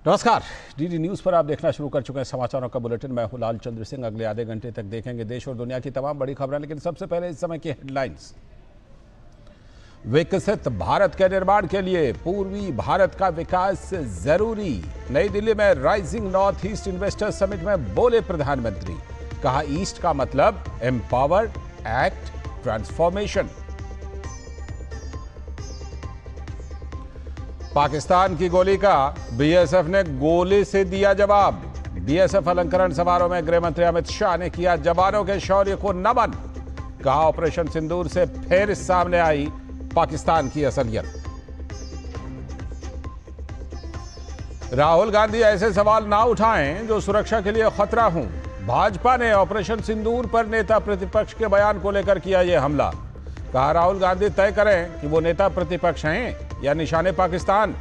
नमस्कार। DD news पर आप देखना शुरू कर चुके हैं समाचारों का बुलेटिन। मैं हूं लाल चंद्र सिंह। अगले आधे घंटे तक देखेंगे देश और दुनिया की तमाम बड़ी खबरें, लेकिन सबसे पहले इस समय की हेडलाइंस। विकसित भारत के निर्माण के लिए पूर्वी भारत का विकास जरूरी। नई दिल्ली में rising north east investors summit में बोले प्रधानमंत्री। कहा ईस्ट का मतलब एम्पावर, एक्ट, ट्रांसफॉर्मेशन। पाकिस्तान की गोली का बीएसएफ ने गोली से दिया जवाब। बीएसएफ अलंकरण समारोह में गृह मंत्री अमित शाह ने किया जवानों के शौर्य को नमन। कहा ऑपरेशन सिंदूर से फिर सामने आई पाकिस्तान की असलियत। राहुल गांधी ऐसे सवाल ना उठाएं जो सुरक्षा के लिए खतरा हों। भाजपा ने ऑपरेशन सिंदूर पर नेता प्रतिपक्ष के बयान को लेकर किया यह हमला। कहा राहुल गांधी तय करें कि वो नेता प्रतिपक्ष हैं या निशाने पाकिस्तान।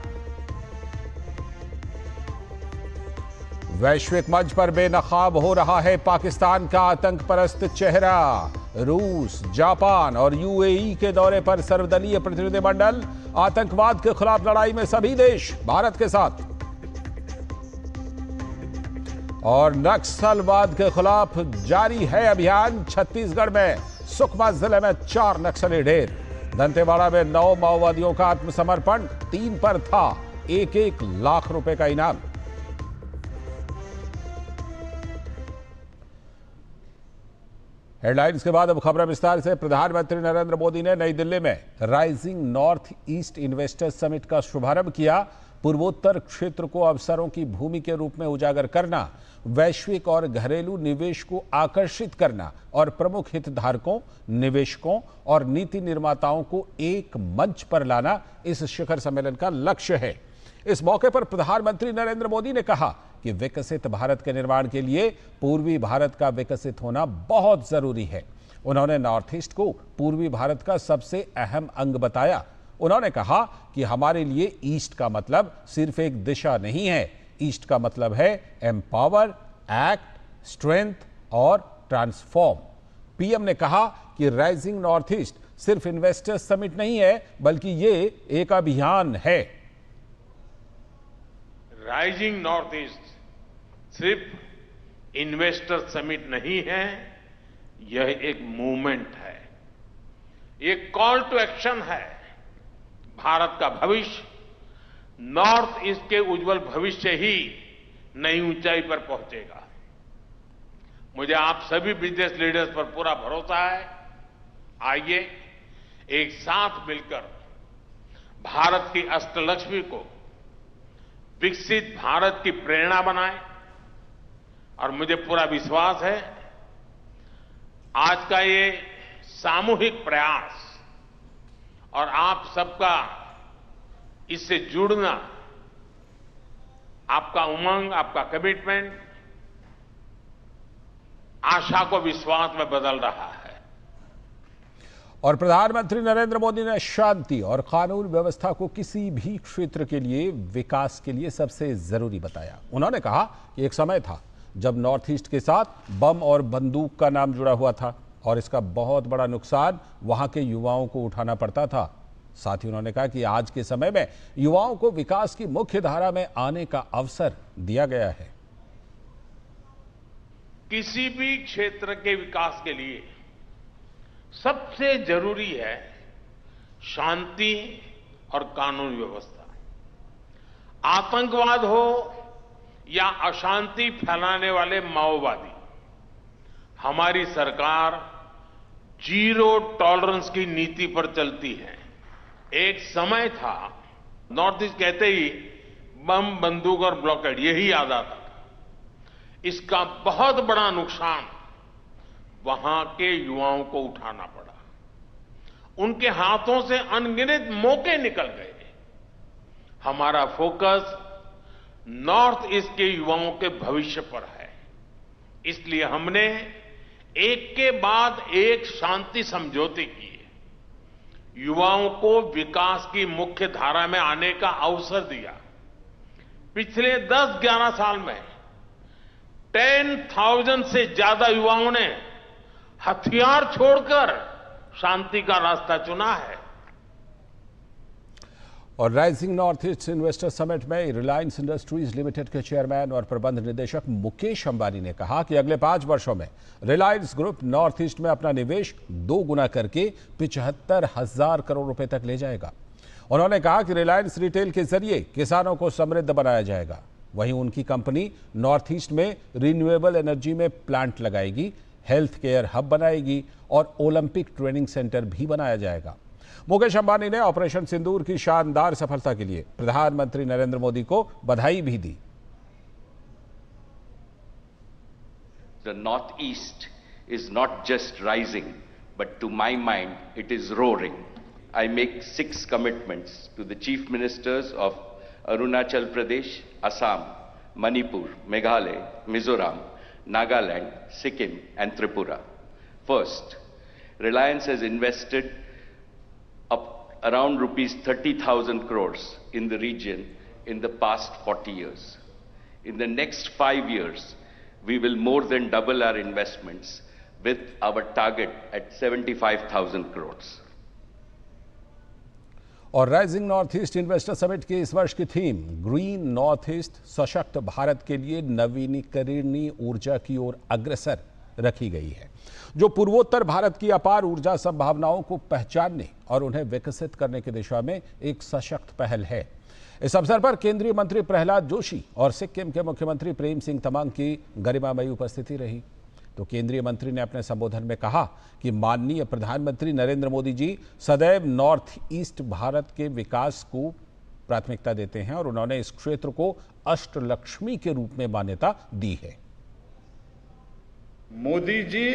वैश्विक मंच पर बेनकाब हो रहा है पाकिस्तान का आतंक परस्त चेहरा। रूस, जापान और यूएई के दौरे पर सर्वदलीय प्रतिनिधिमंडल। आतंकवाद के खिलाफ लड़ाई में सभी देश भारत के साथ। और नक्सलवाद के खिलाफ जारी है अभियान। छत्तीसगढ़ में सुकमा जिले में 4 नक्सली ढेर। दंतेवाड़ा में 9 माओवादियों का आत्मसमर्पण। 3 पर था 1-1 लाख रुपए का इनाम। हेडलाइंस के बाद अब खबरें विस्तार से। प्रधानमंत्री नरेंद्र मोदी ने नई दिल्ली में rising north east investors summit का शुभारंभ किया। पूर्वोत्तर क्षेत्र को अवसरों की भूमि के रूप में उजागर करना, वैश्विक और घरेलू निवेश को आकर्षित करना और प्रमुख हितधारकों, निवेशकों और नीति निर्माताओं को एक मंच पर लाना इस शिखर सम्मेलन का लक्ष्य है। इस मौके पर प्रधानमंत्री नरेंद्र मोदी ने कहा कि विकसित भारत के निर्माण के लिए पूर्वी भारत का विकसित होना बहुत जरूरी है। उन्होंने नॉर्थ ईस्ट को पूर्वी भारत का सबसे अहम अंग बताया। उन्होंने कहा कि हमारे लिए ईस्ट का मतलब सिर्फ एक दिशा नहीं है। ईस्ट का मतलब है एम्पावर, एक्ट, स्ट्रेंथ और ट्रांसफॉर्म। पीएम ने कहा कि राइजिंग नॉर्थ ईस्ट सिर्फ इन्वेस्टर्स समिट नहीं है, बल्कि ये एक अभियान है। राइजिंग नॉर्थ ईस्ट सिर्फ इन्वेस्टर समिट नहीं है, यह एक मूवमेंट है, एक कॉल टू एक्शन है। भारत का भविष्य नॉर्थ ईस्ट के उज्जवल भविष्य ही नई ऊंचाई पर पहुंचेगा। मुझे आप सभी बिजनेस लीडर्स पर पूरा भरोसा है। आइए एक साथ मिलकर भारत की अष्टलक्ष्मी को विकसित भारत की प्रेरणा बनाएं। और मुझे पूरा विश्वास है आज का ये सामूहिक प्रयास और आप सबका इससे जुड़ना, आपका उमंग, आपका कमिटमेंट आशा को विश्वास में बदल रहा है। और प्रधानमंत्री नरेंद्र मोदी ने शांति और कानून व्यवस्था को किसी भी क्षेत्र के लिए विकास के लिए सबसे जरूरी बताया। उन्होंने कहा कि एक समय था जब नॉर्थ ईस्ट के साथ बम और बंदूक का नाम जुड़ा हुआ था और इसका बहुत बड़ा नुकसान वहां के युवाओं को उठाना पड़ता था। साथ ही उन्होंने कहा कि आज के समय में युवाओं को विकास की मुख्य धारा में आने का अवसर दिया गया है। किसी भी क्षेत्र के विकास के लिए सबसे जरूरी है शांति और कानून व्यवस्था। आतंकवाद हो या अशांति फैलाने वाले माओवादी, हमारी सरकार जीरो टॉलरेंस की नीति पर चलती है। एक समय था नॉर्थ ईस्ट कहते ही बम, बंदूक और ब्लॉकेड यही याद आता था। इसका बहुत बड़ा नुकसान वहां के युवाओं को उठाना पड़ा। उनके हाथों से अनगिनत मौके निकल गए। हमारा फोकस नॉर्थ ईस्ट के युवाओं के भविष्य पर है। इसलिए हमने एक के बाद एक शांति समझौते किए। युवाओं को विकास की मुख्य धारा में आने का अवसर दिया। पिछले 10-11 साल में 10,000 से ज्यादा युवाओं ने हथियार छोड़कर शांति का रास्ता चुना है। और rising north east investor summit में रिलायंस इंडस्ट्रीज लिमिटेड के चेयरमैन और प्रबंध निदेशक मुकेश अंबानी ने कहा कि अगले 5 वर्षों में रिलायंस ग्रुप नॉर्थ ईस्ट में अपना निवेश 2 गुना करके 75,000 करोड़ रुपए तक ले जाएगा। उन्होंने कहा कि रिलायंस रिटेल के जरिए किसानों को समृद्ध बनाया जाएगा। वहीं उनकी कंपनी नॉर्थ ईस्ट में रिन्यूएबल एनर्जी में प्लांट लगाएगी, हेल्थ केयर हब बनाएगी और ओलंपिक ट्रेनिंग सेंटर भी बनाया जाएगा। मुकेश अंबानी ने ऑपरेशन सिंदूर की शानदार सफलता के लिए प्रधानमंत्री नरेंद्र मोदी को बधाई भी दी। The Northeast is not just rising, but to my mind, it is roaring. I make 6 commitments to the chief ministers of Arunachal Pradesh, Assam, Manipur, Meghalaya, Mizoram, Nagaland, Sikkim, and Tripura. First, Reliance has invested up around rupees 30,000 crores in the region in the past 40 years. In the next 5 years, we will more than double our investments with our target at 75,000 crores. और rising north east investor summit की इस वर्ष की theme green north east सशक्त भारत के लिए नवीनीकरणीय ऊर्जा की ओर अग्रसर रखी गई है, जो पूर्वोत्तर भारत की अपार ऊर्जा संभावनाओं को पहचानने और उन्हें विकसित करने की दिशा में एक सशक्त पहल है। इस अवसर पर केंद्रीय मंत्री प्रहलाद जोशी और सिक्किम के मुख्यमंत्री प्रेम सिंह तमांग की गरिमामयी उपस्थिति रही। तो केंद्रीय मंत्री ने अपने संबोधन में कहा कि माननीय प्रधानमंत्री नरेंद्र मोदी जी सदैव नॉर्थ ईस्ट भारत के विकास को प्राथमिकता देते हैं और उन्होंने इस क्षेत्र को अष्टलक्ष्मी के रूप में मान्यता दी है। मोदी जी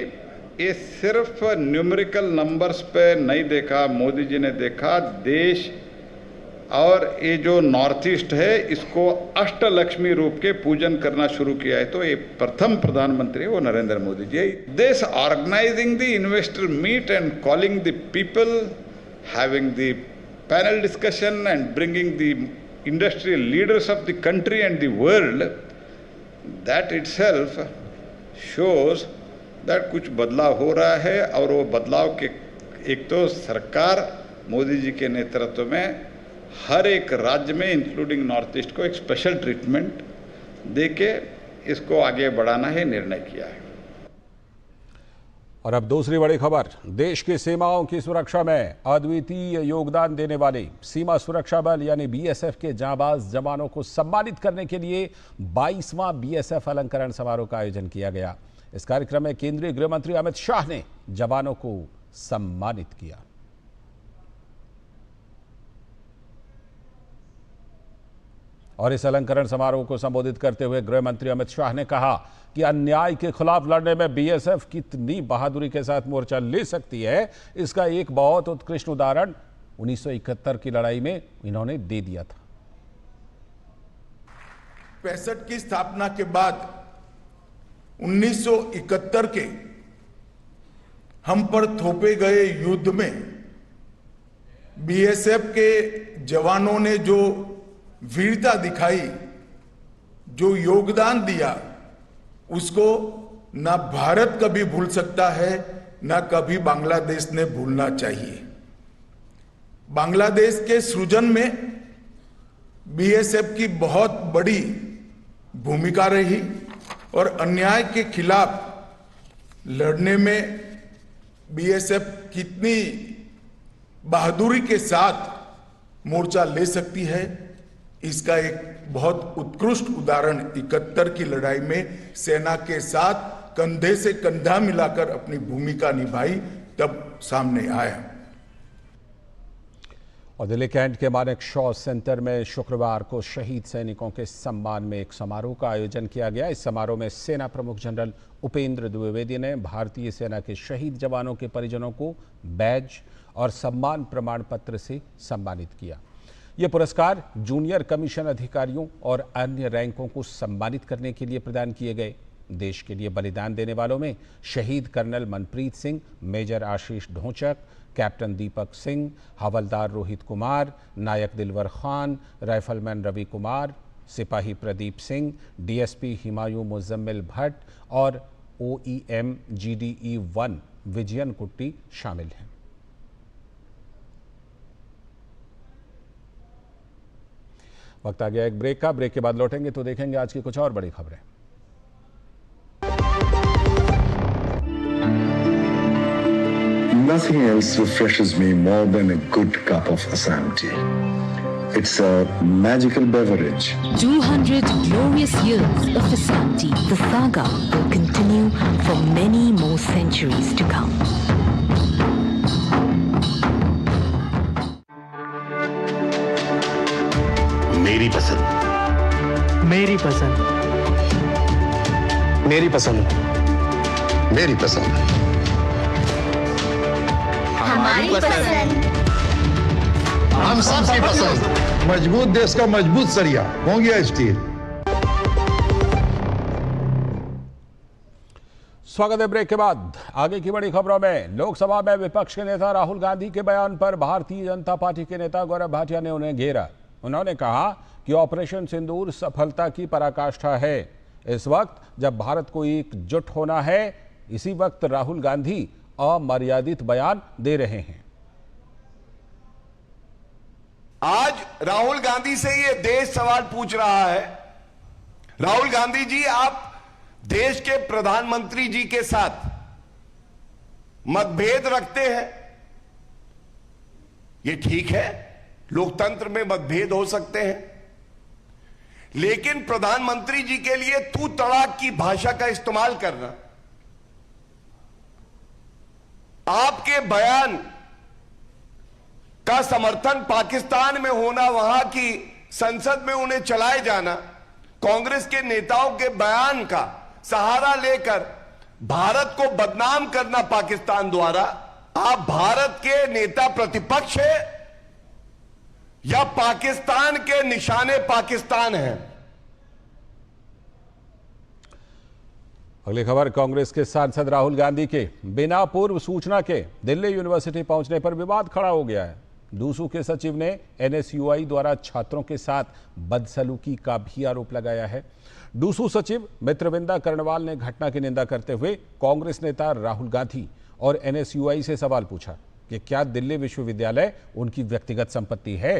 ये सिर्फ न्यूमेरिकल नंबर्स पे नहीं देखा, मोदी जी ने देखा देश और ये जो नॉर्थ ईस्ट है इसको अष्टलक्ष्मी रूप के पूजन करना शुरू किया है। तो ये प्रथम प्रधानमंत्री वो Narendra Modi ji. This organizing the investor meet and calling the people, having the panel discussion and bringing the industrial leaders of the country and the world, that itself shows that कुछ बदलाव हो रहा है। और वो बदलाव के एक तो सरकार मोदी जी के नेतृत्व में हर एक राज्य में इंक्लूडिंग नॉर्थ ईस्ट को एक स्पेशल ट्रीटमेंट देके इसको आगे बढ़ाना है निर्णय किया है। और अब दूसरी बड़ी खबर, देश की सीमाओं की सुरक्षा में अद्वितीय योगदान देने वाले सीमा सुरक्षा बल यानी बीएसएफ के जांबाज जवानों को सम्मानित करने के लिए 22वां बीएसएफ अलंकरण समारोह का आयोजन किया गया। इस कार्यक्रम में केंद्रीय गृह मंत्री अमित शाह ने जवानों को सम्मानित किया। और इस अलंकरण समारोह को संबोधित करते हुए गृह मंत्री अमित शाह ने कहा कि अन्याय के खिलाफ लड़ने में बीएसएफ कितनी बहादुरी के साथ मोर्चा ले सकती है, इसका एक बहुत उत्कृष्ट उदाहरण 1971 की लड़ाई में इन्होंने दे दिया था। 65 की स्थापना के बाद 1971 के हम पर थोपे गए युद्ध में बीएसएफ के जवानों ने जो वीरता दिखाई, जो योगदान दिया, उसको ना भारत कभी भूल सकता है, ना कभी बांग्लादेश ने भूलना चाहिए। बांग्लादेश के सृजन में बीएसएफ की बहुत बड़ी भूमिका रही और अन्याय के खिलाफ लड़ने में बीएसएफ कितनी बहादुरी के साथ मोर्चा ले सकती है, इसका एक बहुत उत्कृष्ट उदाहरण 71 की लड़ाई में सेना के साथ कंधे से कंधा मिलाकर अपनी भूमिका निभाई तब सामने आया। और दिल्ली कैंट के मानेक शॉ सेंटर में शुक्रवार को शहीद सैनिकों के सम्मान में एक समारोह का आयोजन किया गया। इस समारोह में सेना प्रमुख जनरल उपेंद्र द्विवेदी ने भारतीय सेना के शहीद जवानों के परिजनों को बैज और सम्मान प्रमाण पत्र से सम्मानित किया। ये पुरस्कार जूनियर कमीशन अधिकारियों और अन्य रैंकों को सम्मानित करने के लिए प्रदान किए गए। देश के लिए बलिदान देने वालों में शहीद कर्नल मनप्रीत सिंह, मेजर आशीष ढोंचक, कैप्टन दीपक सिंह, हवलदार रोहित कुमार, नायक दिलवर खान, राइफलमैन रवि कुमार, सिपाही प्रदीप सिंह, डीएसपी हिमायू मुजम्मिल भट्ट और OEM GDE 1 विजयन कुट्टी शामिल हैं। वक्त आ गया एक ब्रेक का। ब्रेक के बाद लौटेंगे तो देखेंगे आज की कुछ और बड़ी खबरें। Nothing else refreshes me more than a good cup of Assam tea. It's a magical beverage. 200 glorious years of Assam tea. The saga will continue for many more centuries to come. मेरी पसंद, मेरी पसंद, मेरी पसंद, मेरी पसंद, हमारी पसंद, हम सबकी पसंद। मजबूत देश का मजबूत सरिया हो गया स्टील। स्वागत है ब्रेक के बाद। आगे की बड़ी खबरों में, लोकसभा में विपक्ष के नेता राहुल गांधी के बयान पर भारतीय जनता पार्टी के नेता गौरव भाटिया ने उन्हें घेरा। उन्होंने कहा कि ऑपरेशन सिंदूर सफलता की पराकाष्ठा है। इस वक्त जब भारत को एकजुट होना है, इसी वक्त राहुल गांधी अमर्यादित बयान दे रहे हैं। आज राहुल गांधी से ये देश सवाल पूछ रहा है। राहुल गांधी जी, आप देश के प्रधानमंत्री जी के साथ मतभेद रखते हैं। ये ठीक है, लोकतंत्र में मतभेद हो सकते हैं, लेकिन प्रधानमंत्री जी के लिए तू तड़ाक की भाषा का इस्तेमाल करना, आपके बयान का समर्थन पाकिस्तान में होना, वहां की संसद में उन्हें चलाए जाना, कांग्रेस के नेताओं के बयान का सहारा लेकर भारत को बदनाम करना पाकिस्तान द्वारा, आप भारत के नेता प्रतिपक्ष है या पाकिस्तान के निशाने पाकिस्तान है? अगली खबर, कांग्रेस के सांसद राहुल गांधी के बिना पूर्व सूचना के दिल्ली यूनिवर्सिटी पहुंचने पर विवाद खड़ा हो गया है। डूसू के सचिव ने एनएसयूआई द्वारा छात्रों के साथ बदसलूकी का भी आरोप लगाया है। डूसू सचिव मित्रविंदा कर्णवाल ने घटना की निंदा करते हुए कांग्रेस नेता राहुल गांधी और एनएसयूआई से सवाल पूछा कि क्या दिल्ली विश्वविद्यालय उनकी व्यक्तिगत संपत्ति है।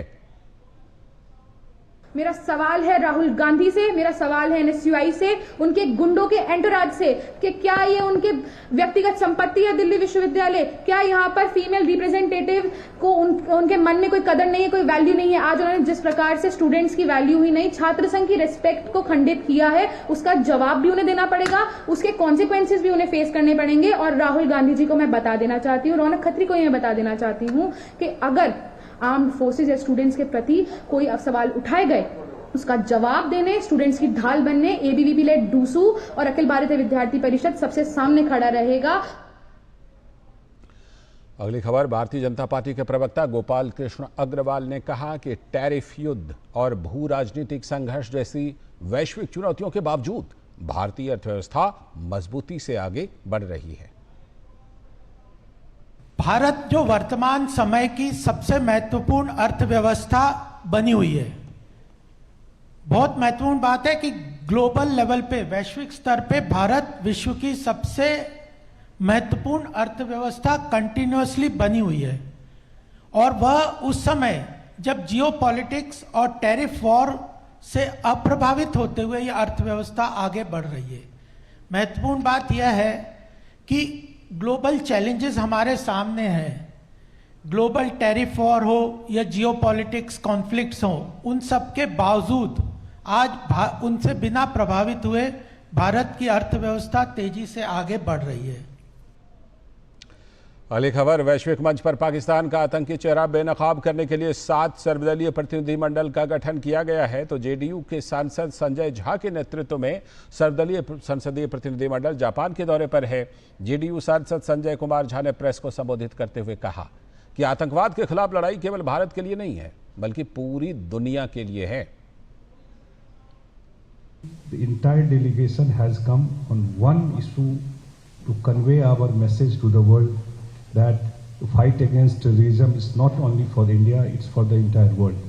मेरा सवाल है राहुल गांधी से, मेरा सवाल है एनएसयूआई से, उनके गुंडों के एंटोराज से, कि क्या ये उनके व्यक्तिगत संपत्ति है दिल्ली विश्वविद्यालय? क्या यहाँ पर फीमेल रिप्रेजेंटेटिव को उनके मन में कोई कदर नहीं है, कोई वैल्यू नहीं है? आज उन्होंने जिस प्रकार से स्टूडेंट्स की वैल्यू ही नहीं, छात्र संघ की रिस्पेक्ट को खंडित किया है, उसका जवाब भी उन्हें देना पड़ेगा, उसके कॉन्सिक्वेंसेज भी उन्हें फेस करने पड़ेंगे। और राहुल गांधी जी को मैं बता देना चाहती हूँ, रौनक खत्री को मैं बता देना चाहती हूँ कि अगर आर्म्ड फोर्सेज या स्टूडेंट्स के प्रति कोई सवाल उठाए गए, उसका जवाब देने, स्टूडेंट्स की ढाल बनने एबीवीपी लेड डूसू और अखिल भारतीय विद्यार्थी परिषद सबसे सामने खड़ा रहेगा। अगली खबर, भारतीय जनता पार्टी के प्रवक्ता गोपाल कृष्ण अग्रवाल ने कहा कि टैरिफ युद्ध और भू राजनीतिक संघर्ष जैसी वैश्विक चुनौतियों के बावजूद भारतीय अर्थव्यवस्था मजबूती से आगे बढ़ रही है। भारत जो वर्तमान समय की सबसे महत्वपूर्ण अर्थव्यवस्था बनी हुई है, बहुत महत्वपूर्ण बात है कि ग्लोबल लेवल पे, वैश्विक स्तर पे भारत विश्व की सबसे महत्वपूर्ण अर्थव्यवस्था कंटिन्यूअसली बनी हुई है। और वह उस समय जब जियोपॉलिटिक्स और टैरिफ वॉर से अप्रभावित होते हुए यह अर्थव्यवस्था आगे बढ़ रही है। महत्वपूर्ण बात यह है कि ग्लोबल चैलेंजेस हमारे सामने हैं, ग्लोबल टैरिफ वॉर हो या जियोपॉलिटिक्स कॉन्फ्लिक्ट्स हो, उन सब के बावजूद आज उनसे बिना प्रभावित हुए भारत की अर्थव्यवस्था तेजी से आगे बढ़ रही है। अगली खबर, वैश्विक मंच पर पाकिस्तान का आतंकी चेहरा बेनकाब करने के लिए 7 सर्वदलीय प्रतिनिधिमंडल का गठन किया गया है। तो जेडीयू के सांसद संजय झा के नेतृत्व में सर्वदलीय संसदीय प्रतिनिधिमंडल जापान के दौरे पर है। जेडीयू सांसद संजय कुमार झा ने प्रेस को संबोधित करते हुए कहा कि आतंकवाद के खिलाफ लड़ाई केवल भारत के लिए नहीं है, बल्कि पूरी दुनिया के लिए है। The entire delegation has come on one issue to convey our message to the world that the fight against terrorism is not only for India, it's for the entire world.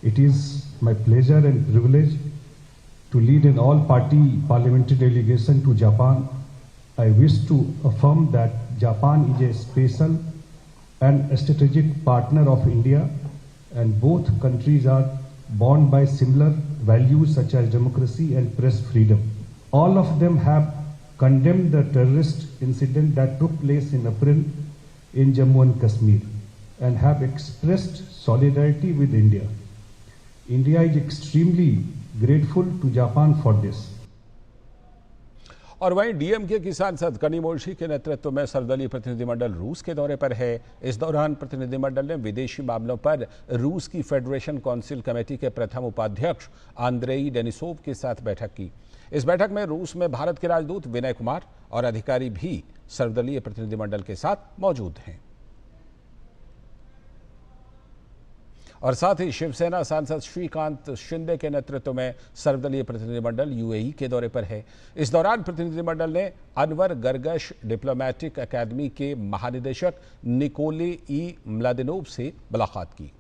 It is my pleasure and privilege to lead an all-party parliamentary delegation to Japan. I wish to affirm that Japan is a special and a strategic partner of India, and both countries are bound by similar values such as democracy and press freedom. All of them have condemned the terrorist incident that took place in April in Jammu and Kashmir and have expressed solidarity with India. India is extremely grateful to Japan for this. और वहीं DMK की सांसद कनिमोझी के नेतृत्व में सर्वदलीय प्रतिनिधिमंडल रूस के दौरे पर है। इस दौरान प्रतिनिधिमंडल ने विदेशी मामलों पर रूस की फेडरेशन काउंसिल कमेटी के प्रथम उपाध्यक्ष आंद्रेई डेनिसोव के साथ बैठक की। इस बैठक में रूस में भारत के राजदूत विनय कुमार और अधिकारी भी सर्वदलीय प्रतिनिधिमंडल के साथ मौजूद हैं। और साथ ही शिवसेना सांसद श्रीकांत शिंदे के नेतृत्व में सर्वदलीय प्रतिनिधिमंडल यूएई के दौरे पर है। इस दौरान प्रतिनिधिमंडल ने अनवर गर्गश डिप्लोमेटिक अकादमी के महानिदेशक निकोले ई म्लादेनोव से मुलाकात की।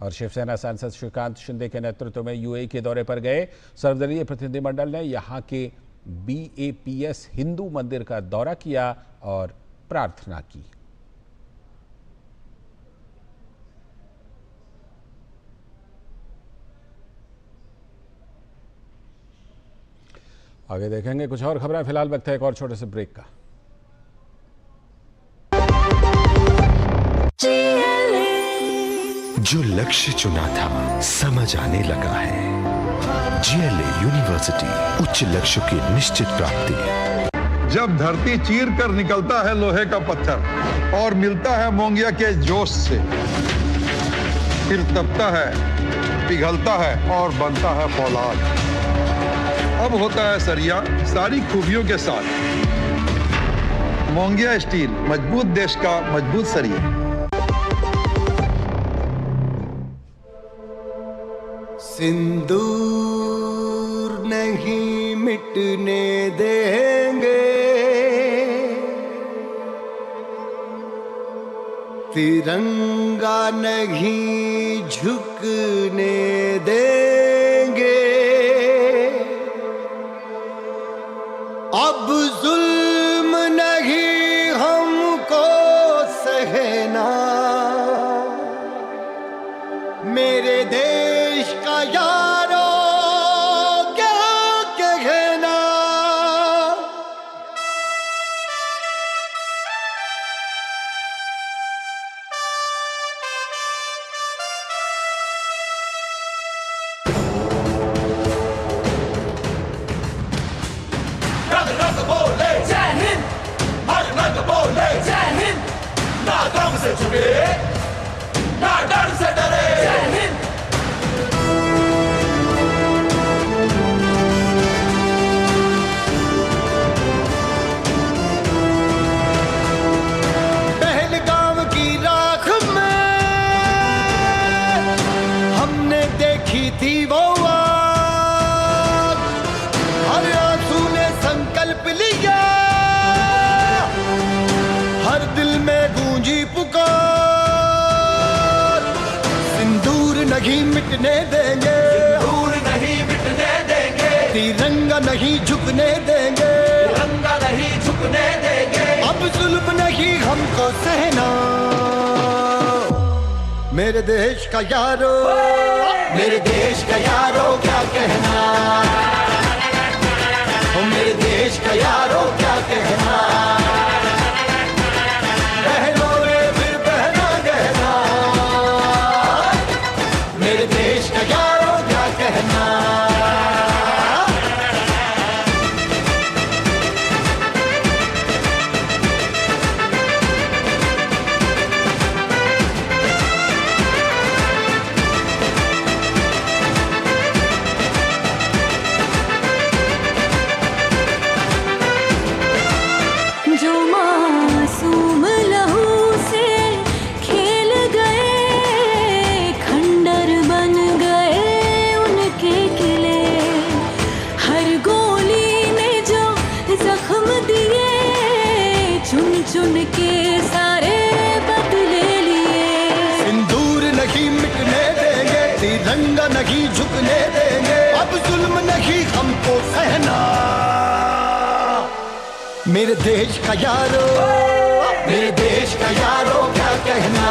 और शिवसेना सांसद श्रीकांत शिंदे के नेतृत्व में यूएई के दौरे पर गए सर्वदलीय प्रतिनिधिमंडल ने यहां के बीएपीएस हिंदू मंदिर का दौरा किया और प्रार्थना की। आगे देखेंगे कुछ और खबरें। फिलहाल वक्त है एक और छोटे से ब्रेक का। जो लक्ष्य चुना था समझ आने लगा है। जीएलए यूनिवर्सिटी, उच्च लक्ष्य की निश्चित प्राप्ति। जब धरती चीर कर निकलता है लोहे का पत्थर और मिलता है मोंगिया के जोश से, फिर तपता है, पिघलता है और बनता है फौलाद। अब होता है सरिया सारी खूबियों के साथ। मोंगिया स्टील, मजबूत देश का मजबूत सरिया। सिंदूर नहीं मिटने देंगे, तिरंगा नहीं झुकने देंगे। अब जुल्म नहीं हमको सहना, मेरे देश का यारो क्या कहना। रग रग बोले जय हिंद, हर रग बोले जय हिंद। ना गम से झुके, ना डर से डरे, जय हिंद। पहलगाम की राख में हमने देखी थी वो आग, हर आंसू ने संकल्प लिया, हर दिल में गूंजी पुकार। सिंदूर नहीं मिटने देंगे, सिंदूर नहीं मिटने देंगे, तिरंगा नहीं झुकने देंगे, तिरंगा नहीं झुकने देंगे। अब जुल्म नहीं हमको सहना, मेरे देश का यारो, मेरे देश का यारो क्या कहना। ओ मेरे देश का यारो क्या कहना। बहनों ने फिर पहना गहना, मेरे देश का यारो क्या कहना। जो मासूम लहू से खेल गए, खंडर बन गए उनके किले। हर गोली ने जो जख्म दिए, चुन चुन के सारे बदले लिए। सिंदूर नहीं मिटने देंगे, तिरंगा नहीं झुकने देंगे। अब जुल्म नहीं हमको सहना, मेरे देश का यारो, मेरे देश का यारो क्या कहना।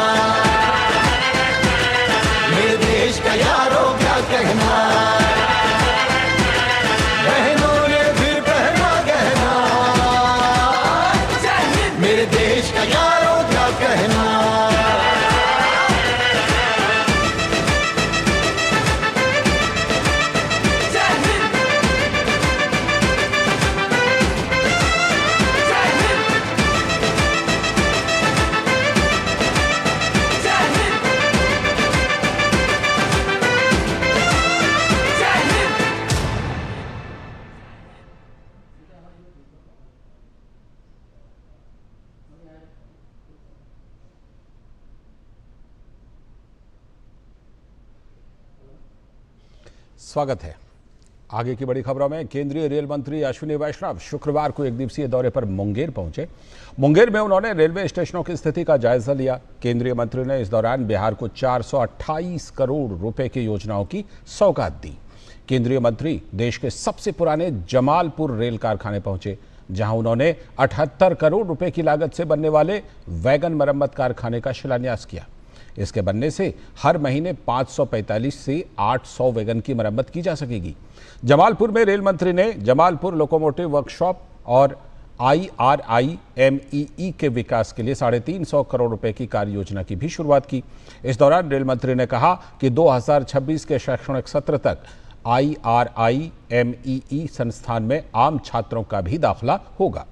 स्वागत है। आगे की बड़ी खबरों में केंद्रीय रेल मंत्री अश्विनी वैष्णव शुक्रवार को एक दिवसीय दौरे पर मुंगेर पहुंचे। मुंगेर में उन्होंने रेलवे स्टेशनों की स्थिति का जायजा लिया। केंद्रीय मंत्री ने इस दौरान बिहार को 428 करोड़ रुपए की योजनाओं की सौगात दी। केंद्रीय मंत्री देश के सबसे पुराने जमालपुर रेल कारखाने पहुंचे, जहां उन्होंने 78 करोड़ रुपए की लागत से बनने वाले वैगन मरम्मत कारखाने का शिलान्यास किया। इसके बनने से हर महीने 545 से 800 वैगन की मरम्मत की जा सकेगी। जमालपुर में रेल मंत्री ने जमालपुर लोकोमोटिव वर्कशॉप और IRIMEE के विकास के लिए 350 करोड़ रुपए की कार्य योजना की भी शुरुआत की। इस दौरान रेल मंत्री ने कहा कि 2026 के शैक्षणिक सत्र तक IRIMEE संस्थान में आम छात्रों का भी दाखिला होगा।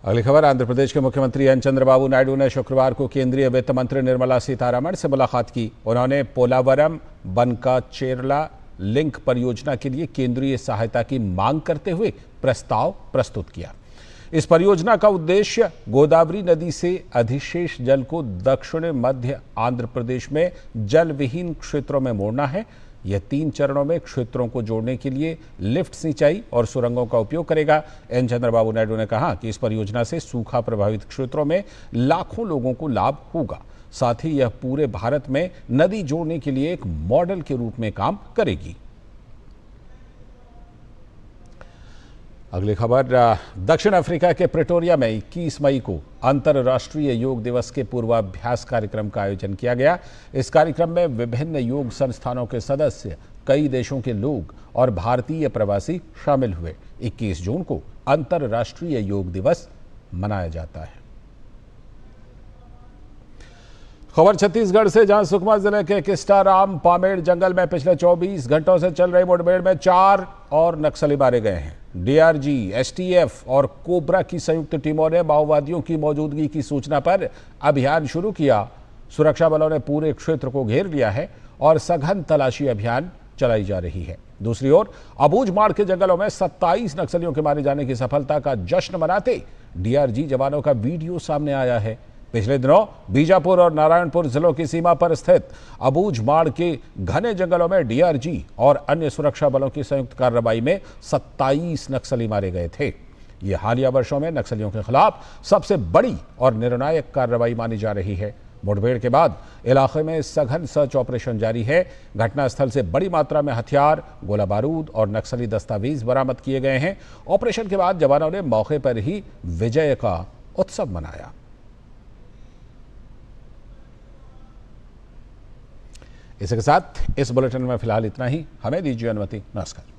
अगली खबर, आंध्र प्रदेश के मुख्यमंत्री एन चंद्रबाबू नायडू ने शुक्रवार को केंद्रीय वित्त मंत्री निर्मला सीतारमण से मुलाकात की। उन्होंने पोलावरम बनकाचेरला लिंक परियोजना के लिए केंद्रीय सहायता की मांग करते हुए प्रस्ताव प्रस्तुत किया। इस परियोजना का उद्देश्य गोदावरी नदी से अधिशेष जल को दक्षिण मध्य आंध्र प्रदेश में जल विहीन क्षेत्रों में मोड़ना है। यह 3 चरणों में क्षेत्रों को जोड़ने के लिए लिफ्ट सिंचाई और सुरंगों का उपयोग करेगा। एन चंद्रबाबू नायडू ने कहा कि इस परियोजना से सूखा प्रभावित क्षेत्रों में लाखों लोगों को लाभ होगा। साथ ही यह पूरे भारत में नदी जोड़ने के लिए एक मॉडल के रूप में काम करेगी। अगली खबर, दक्षिण अफ्रीका के प्रिटोरिया में 21 मई को अंतर्राष्ट्रीय योग दिवस के पूर्वाभ्यास कार्यक्रम का आयोजन किया गया। इस कार्यक्रम में विभिन्न योग संस्थानों के सदस्य, कई देशों के लोग और भारतीय प्रवासी शामिल हुए। 21 जून को अंतर्राष्ट्रीय योग दिवस मनाया जाता है। खबर छत्तीसगढ़ से, जहां सुकमा जिले के किस्टाराम पामेड़ जंगल में पिछले 24 घंटों से चल रही मुठभेड़ में 4 और नक्सली मारे गए हैं। DRG, STF और कोबरा की संयुक्त टीमों ने माओवादियों की मौजूदगी की सूचना पर अभियान शुरू किया। सुरक्षा बलों ने पूरे क्षेत्र को घेर लिया है और सघन तलाशी अभियान चलाई जा रही है। दूसरी ओर अबूझमाड़ के जंगलों में 27 नक्सलियों के मारे जाने की सफलता का जश्न मनाते DRG जवानों का वीडियो सामने आया है। पिछले दिनों बीजापुर और नारायणपुर जिलों की सीमा पर स्थित अबूझमाड़ के घने जंगलों में DRG और अन्य सुरक्षा बलों की संयुक्त कार्रवाई में 27 नक्सली मारे गए थे। ये हालिया वर्षों में नक्सलियों के खिलाफ सबसे बड़ी और निर्णायक कार्रवाई मानी जा रही है। मुठभेड़ के बाद इलाके में सघन सर्च ऑपरेशन जारी है। घटनास्थल से बड़ी मात्रा में हथियार, गोला बारूद और नक्सली दस्तावेज बरामद किए गए हैं। ऑपरेशन के बाद जवानों ने मौके पर ही विजय का उत्सव मनाया। इसके साथ इस बुलेटिन में फिलहाल इतना ही। हमें दीजिए अनुमति। नमस्कार।